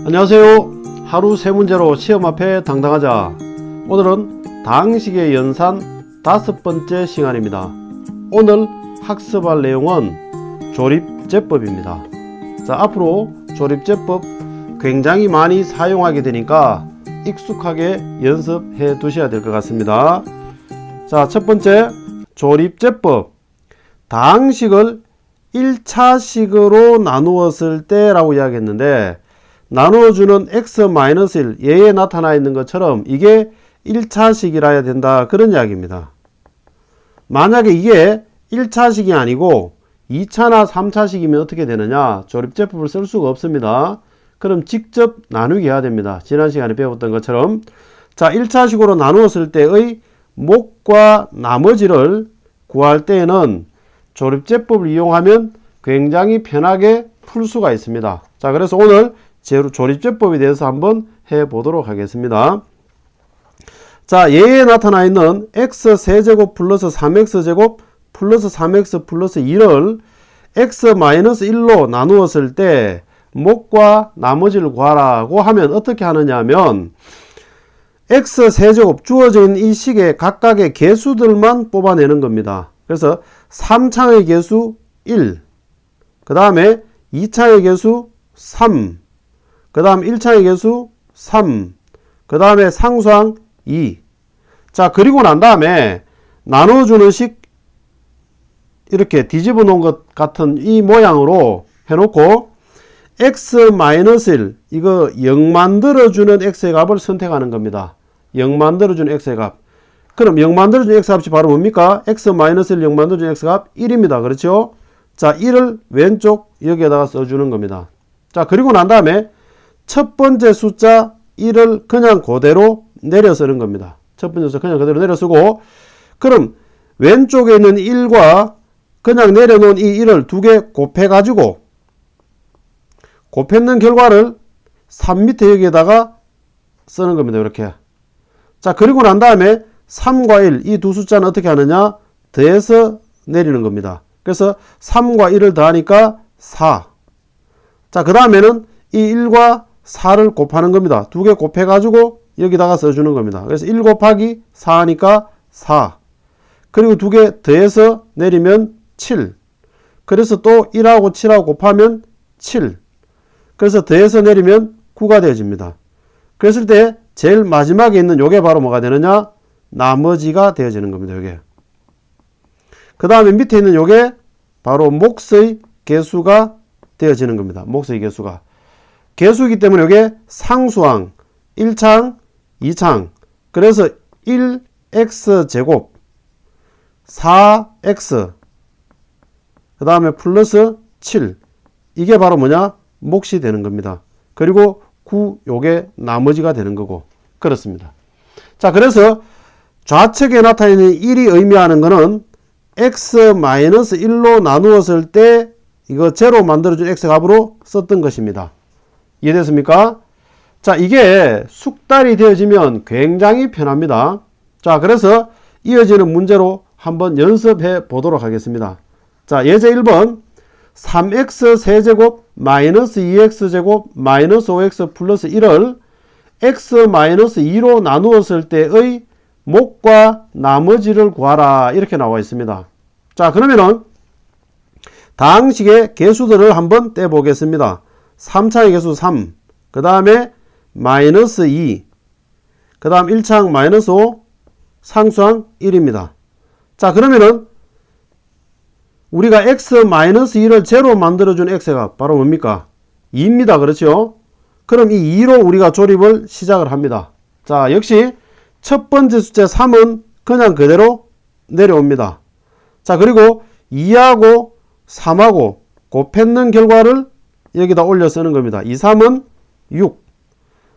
안녕하세요. 하루 세 문제로 시험 앞에 당당하자. 오늘은 다항식의 연산 5번째 시간입니다. 오늘 학습할 내용은 조립제법입니다. 자, 앞으로 조립제법 굉장히 많이 사용하게 되니까 익숙하게 연습해 두셔야 될 것 같습니다. 자, 첫 번째 조립제법. 다항식을 1차식으로 나누었을 때 라고 이야기했는데, 나누어주는 x-1 얘에 나타나 있는 것처럼 이게 1차식이라야 된다, 그런 이야기입니다. 만약에 이게 1차식이 아니고 2차나 3차식이면 어떻게 되느냐? 조립제법을 쓸 수가 없습니다. 그럼 직접 나누기 해야 됩니다. 지난 시간에 배웠던 것처럼. 자, 1차식으로 나누었을 때의 목과 나머지를 구할 때에는 조립제법을 이용하면 굉장히 편하게 풀 수가 있습니다. 자, 그래서 오늘 조립제법에 대해서 한번 해보도록 하겠습니다. 자, 얘에 나타나 있는 x세제곱 플러스 3x제곱 플러스 3x 플러스 2를 x-1로 나누었을 때 목과 나머지를 구하라고 하면 어떻게 하느냐 하면, x세제곱 주어져 있는 이 식의 각각의 개수들만 뽑아내는 겁니다. 그래서 3차의 개수 1, 그 다음에 2차의 개수 3, 그 다음 1차의 개수 3, 그 다음에 상수항 2. 자, 그리고 난 다음에 나눠주는 식 이렇게 뒤집어 놓은 것 같은 이 모양으로 해놓고 x-1 이거 0 만들어주는 x의 값을 선택하는 겁니다. 0 만들어주는 x의 값. 그럼 0 만들어주는 x값이 바로 뭡니까? x-1 0 만들어주는 x값 1입니다. 그렇죠? 자, 1을 왼쪽 여기에다가 써주는 겁니다. 자, 그리고 난 다음에 첫 번째 숫자 1을 그냥 그대로 내려 쓰는 겁니다. 첫 번째 숫자 그냥 그대로 내려 쓰고, 그럼 왼쪽에 있는 1과 그냥 내려놓은 이 1을 두 개 곱해가지고 곱했는 결과를 3 밑에 여기에다가 쓰는 겁니다. 이렇게. 자, 그리고 난 다음에 3과 1 이 두 숫자는 어떻게 하느냐? 더해서 내리는 겁니다. 그래서 3과 1을 더하니까 4. 자, 그 다음에는 이 1과 4를 곱하는 겁니다. 두 개 곱해가지고 여기다가 써주는 겁니다. 그래서 1 곱하기 4 하니까 4. 그리고 두 개 더해서 내리면 7. 그래서 또 1하고 7하고 곱하면 7. 그래서 더해서 내리면 9가 되어집니다. 그랬을 때 제일 마지막에 있는 요게 바로 뭐가 되느냐? 나머지가 되어지는 겁니다. 요게. 그 다음에 밑에 있는 요게 바로 몫의 개수가 되어지는 겁니다. 몫의 개수가. 개수이기 때문에 이게 상수항 1창, 2창. 그래서 1x제곱 4x 그 다음에 플러스 7. 이게 바로 뭐냐? 몫이 되는 겁니다. 그리고 9 요게 나머지가 되는 거고. 그렇습니다. 자, 그래서 좌측에 나타나 있는 1이 의미하는 거는 x-1로 나누었을 때 이거 제로 만들어준 x값으로 썼던 것입니다. 이해됐습니까? 자, 이게 숙달이 되어지면 굉장히 편합니다. 자, 그래서 이어지는 문제로 한번 연습해 보도록 하겠습니다. 자, 예제 1번 3x 세제곱 마이너스 2x제곱 마이너스 5x 플러스 1을 x-2로 나누었을 때의 목과 나머지를 구하라, 이렇게 나와 있습니다. 자, 그러면은 다항식의 개수들을 한번 떼보겠습니다. 3차의 개수 3, 그 다음에 마이너스 2, 그 다음 1창 마이너스 5, 상수항 1입니다. 자, 그러면은 우리가 x-1을 제로 만들어준 x가 바로 뭡니까? 2입니다. 그렇죠? 그럼 이 2로 우리가 조립을 시작을 합니다. 자, 역시 첫 번째 숫자 3은 그냥 그대로 내려옵니다. 자, 그리고 2하고 3하고 곱했는 결과를 여기다 올려 쓰는 겁니다. 2, 3은 6.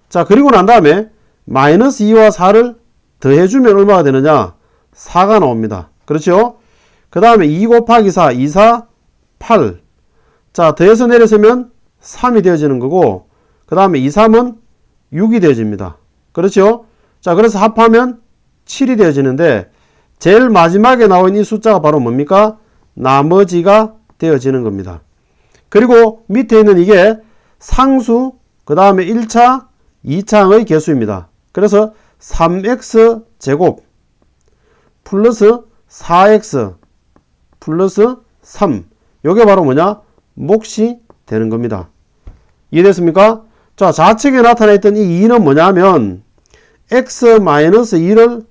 자, 그리고 난 다음에 마이너스 2와 4를 더해주면 얼마가 되느냐? 4가 나옵니다. 그렇죠? 그 다음에 2 곱하기 4, 2, 4, 8. 자, 더해서 내려서면 3이 되어지는 거고, 그 다음에 2, 3은 6이 되어집니다. 그렇죠? 자, 그래서 합하면 7이 되어지는데, 제일 마지막에 나온 이 숫자가 바로 뭡니까? 나머지가 되어지는 겁니다. 그리고 밑에 있는 이게 상수 그 다음에 1차, 2차의 개수입니다. 그래서 3x 제곱 플러스 4x 플러스 3. 요게 바로 뭐냐? 몫이 되는 겁니다. 이해됐습니까? 자, 좌측에 나타나 있던 이 2는 뭐냐 하면 x-2를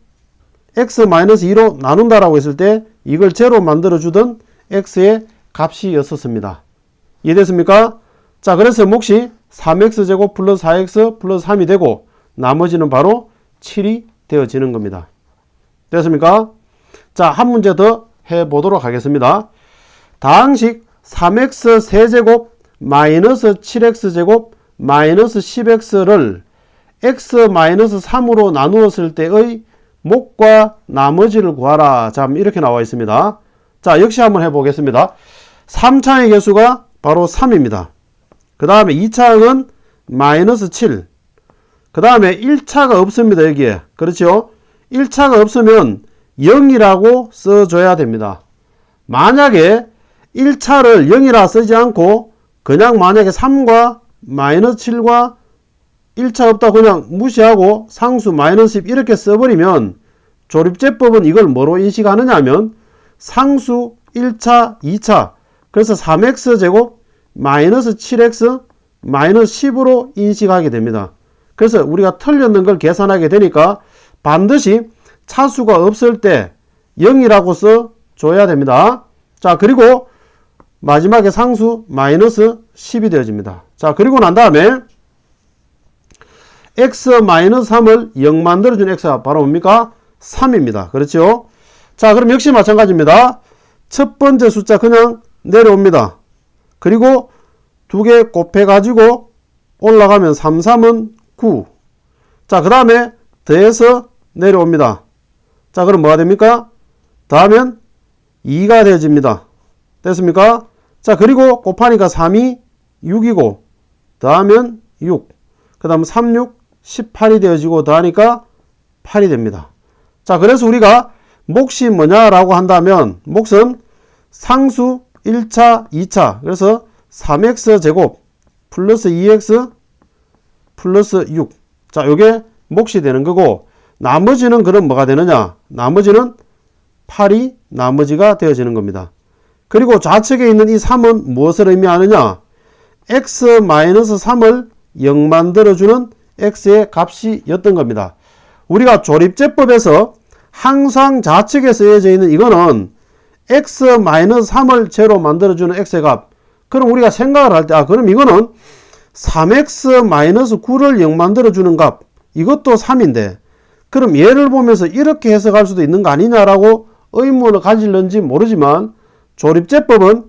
x-2로 나눈다라고 했을 때 이걸 제로 만들어주던 x의 값이었었습니다. 이해됐습니까? 자, 그래서 몫이 3x제곱 플러스 4x 플러스 3이 되고 나머지는 바로 7이 되어지는 겁니다. 됐습니까? 자, 한 문제 더 해보도록 하겠습니다. 다항식 3x 세제곱 마이너스 7x제곱 마이너스 10x를 x-3으로 나누었을 때의 몫과 나머지를 구하라. 자, 이렇게 나와 있습니다. 자, 역시 한번 해보겠습니다. 3차의 개수가 바로 3입니다. 그 다음에 2차항은 마이너스 7. 그 다음에 1차가 없습니다. 여기에. 그렇죠? 1차가 없으면 0이라고 써줘야 됩니다. 만약에 1차를 0이라 쓰지 않고 그냥 만약에 3과 마이너스 7과 1차 없다 그냥 무시하고 상수 마이너스 10 이렇게 써버리면 조립제법은 이걸 뭐로 인식하느냐 하면 상수 1차, 2차 그래서 3x제곱 마이너스 7x 마이너스 10으로 인식하게 됩니다. 그래서 우리가 틀렸는 걸 계산하게 되니까 반드시 차수가 없을 때 0이라고 써줘야 됩니다. 자, 그리고 마지막에 상수 마이너스 10이 되어집니다. 자, 그리고 난 다음에 x-3을 0 만들어준 x가 바로 뭡니까? 3입니다. 그렇죠? 자, 그럼 역시 마찬가지입니다. 첫 번째 숫자 그냥 내려옵니다. 그리고 두 개 곱해가지고 올라가면 3, 3은 9. 자, 그 다음에 더해서 내려옵니다. 자, 그럼 뭐가 됩니까? 더하면 2가 되어집니다. 됐습니까? 자, 그리고 곱하니까 3이 6이고 더하면 6. 그 다음 3, 6, 18이 되어지고 더하니까 8이 됩니다. 자, 그래서 우리가 몫이 뭐냐라고 한다면 몫은 상수 1차, 2차 그래서 3x제곱 플러스 2x 플러스 6. 자, 요게 몫이 되는 거고 나머지는 그럼 뭐가 되느냐? 나머지는 8이 나머지가 되어지는 겁니다. 그리고 좌측에 있는 이 3은 무엇을 의미하느냐? x-3을 0 만들어주는 x의 값이었던 겁니다. 우리가 조립제법에서 항상 좌측에 쓰여져 있는 이거는 x-3을 제로 만들어주는 x의 값. 그럼 우리가 생각을 할 때, 그럼 이거는 3x-9를 0 만들어주는 값. 이것도 3인데, 그럼 얘를 보면서 이렇게 해석할 수도 있는 거 아니냐라고 의문을 가질는지 모르지만, 조립제법은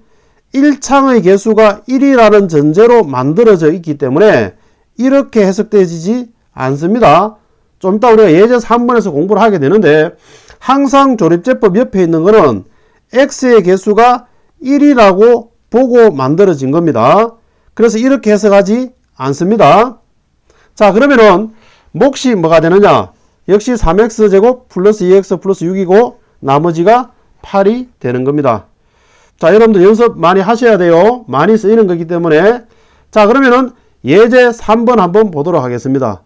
1창의 개수가 1이라는 전제로 만들어져 있기 때문에 이렇게 해석되지 않습니다. 좀 이따 우리가 예제 3번에서 공부를 하게 되는데 항상 조립제법 옆에 있는 거는 x의 개수가 1이라고 보고 만들어진 겁니다. 그래서 이렇게 해석하지 않습니다. 자, 그러면은 몫이 뭐가 되느냐? 역시 3x제곱 플러스 2x 플러스 6이고 나머지가 8이 되는 겁니다. 자, 여러분들 연습 많이 하셔야 돼요. 많이 쓰이는 거기 때문에. 자, 그러면은 예제 3번 한번 보도록 하겠습니다.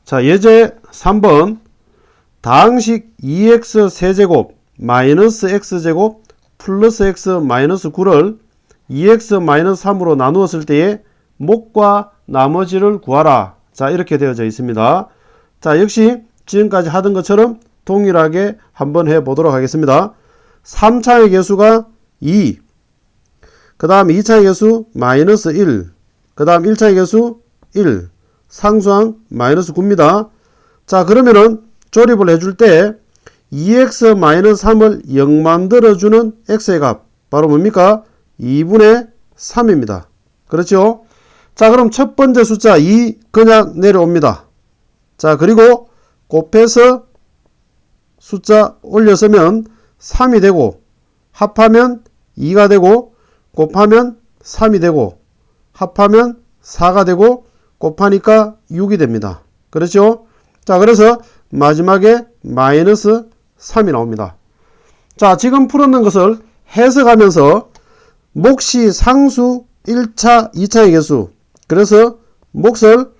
자, 예제 3번 다항식 2x 세제곱 마이너스 x제곱 플러스 x 마이너스 9를 2x 마이너스 3으로 나누었을 때의 몫과 나머지를 구하라. 자, 이렇게 되어져 있습니다. 자, 역시 지금까지 하던 것처럼 동일하게 한번 해보도록 하겠습니다. 3차의 개수가 2, 그 다음 2차의 개수 마이너스 1, 그 다음 1차의 개수 1, 상수항 마이너스 9입니다. 자, 그러면은 조립을 해줄 때 2x-3을 0 만들어주는 x의 값 바로 뭡니까? 2분의 3입니다. 그렇죠? 자, 그럼 첫 번째 숫자 2 그냥 내려옵니다. 자, 그리고 곱해서 숫자 올려서면 3이 되고 합하면 2가 되고 곱하면 3이 되고 합하면 4가 되고 곱하니까 6이 됩니다. 그렇죠? 자, 그래서 마지막에 마이너스 3이 나옵니다. 자, 지금 풀었는 것을 해석하면서 몫이 상수 1차, 2차의 개수, 그래서 몫을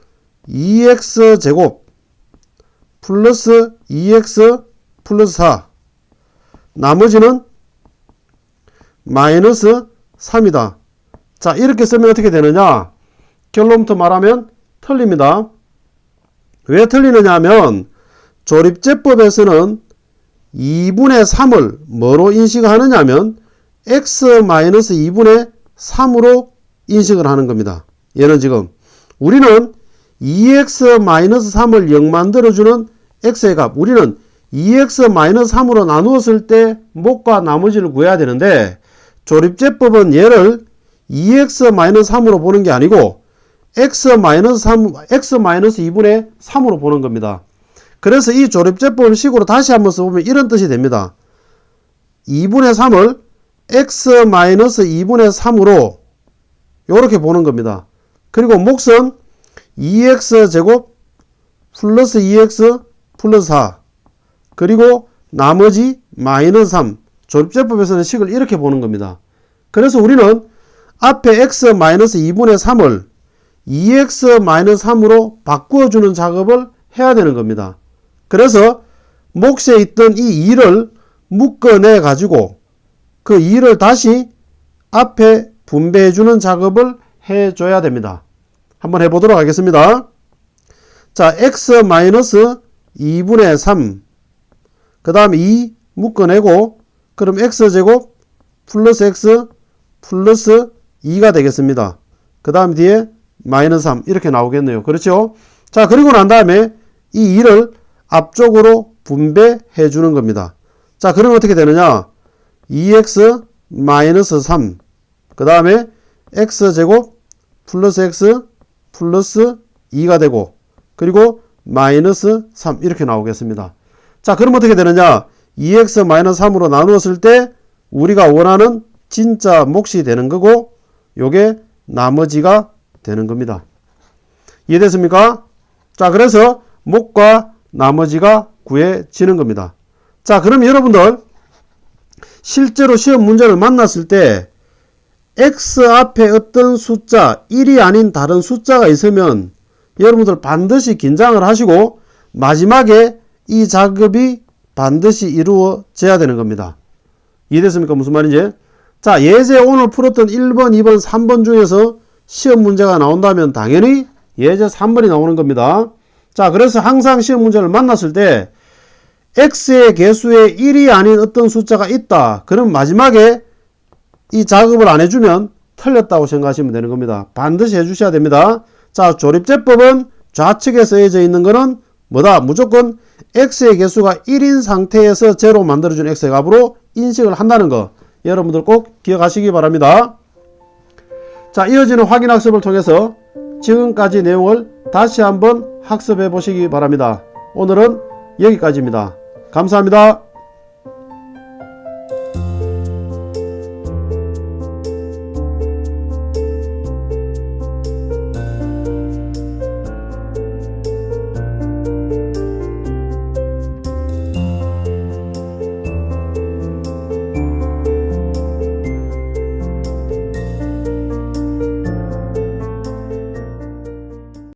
2x제곱 플러스 2x 플러스 4 나머지는 마이너스 3이다. 자, 이렇게 쓰면 어떻게 되느냐? 결론부터 말하면 틀립니다. 왜 틀리느냐 하면 조립제법에서는 2분의 3을 뭐로 인식하느냐 하면 x-2분의 3으로 인식을 하는 겁니다. 얘는 지금 우리는 2x-3을 0 만들어주는 x의 값, 우리는 2x-3으로 나누었을 때 몫과 나머지를 구해야 되는데 조립제법은 얘를 2x-3으로 보는 게 아니고 x-2분의 3으로 보는 겁니다. 그래서 이 조립제법을 식으로 다시 한번 써보면 이런 뜻이 됩니다. 2분의 3을 x-2분의 3으로 이렇게 보는 겁니다. 그리고 몫은 2x제곱 플러스 2x 플러스 4 그리고 나머지 마이너스 3 조립제법에서는 식을 이렇게 보는 겁니다. 그래서 우리는 앞에 x-2분의 3을 2x-3으로 바꾸어주는 작업을 해야 되는 겁니다. 그래서 몫에 있던 이 2를 묶어내 가지고 그 2를 다시 앞에 분배해주는 작업을 해줘야 됩니다. 한번 해보도록 하겠습니다. 자, x-2분의 3 그 다음에 2 묶어내고 그럼 x제곱 플러스 x 플러스 2가 되겠습니다. 그 다음 뒤에 마이너스 3 이렇게 나오겠네요. 그렇죠? 자, 그리고 난 다음에 이 2를 앞쪽으로 분배해 주는 겁니다. 자, 그러면 어떻게 되느냐? 2x 마이너스 3 그 다음에 x제곱 플러스 x 플러스 2가 되고 그리고 마이너스 3 이렇게 나오겠습니다. 자, 그럼 어떻게 되느냐? 2x 마이너스 3으로 나누었을 때 우리가 원하는 진짜 몫이 되는 거고 요게 나머지가 되는 겁니다. 이해됐습니까? 자, 그래서 몫과 나머지가 구해지는 겁니다. 자, 그럼 여러분들 실제로 시험 문제를 만났을 때 x 앞에 어떤 숫자 1이 아닌 다른 숫자가 있으면 여러분들 반드시 긴장을 하시고 마지막에 이 작업이 반드시 이루어져야 되는 겁니다. 이해됐습니까? 무슨 말인지? 자, 예제 오늘 풀었던 1번, 2번, 3번 중에서 시험 문제가 나온다면 당연히 예제 3번이 나오는 겁니다. 자, 그래서 항상 시험 문제를 만났을 때 x의 개수에 1이 아닌 어떤 숫자가 있다. 그럼 마지막에 이 작업을 안 해주면 틀렸다고 생각하시면 되는 겁니다. 반드시 해주셔야 됩니다. 자, 조립제법은 좌측에 쓰여져 있는 거는 뭐다? 무조건 x의 개수가 1인 상태에서 제로 만들어준 x의 값으로 인식을 한다는 거 여러분들 꼭 기억하시기 바랍니다. 자, 이어지는 확인학습을 통해서 지금까지 내용을 다시 한번 학습해 보시기 바랍니다. 오늘은 여기까지입니다. 감사합니다.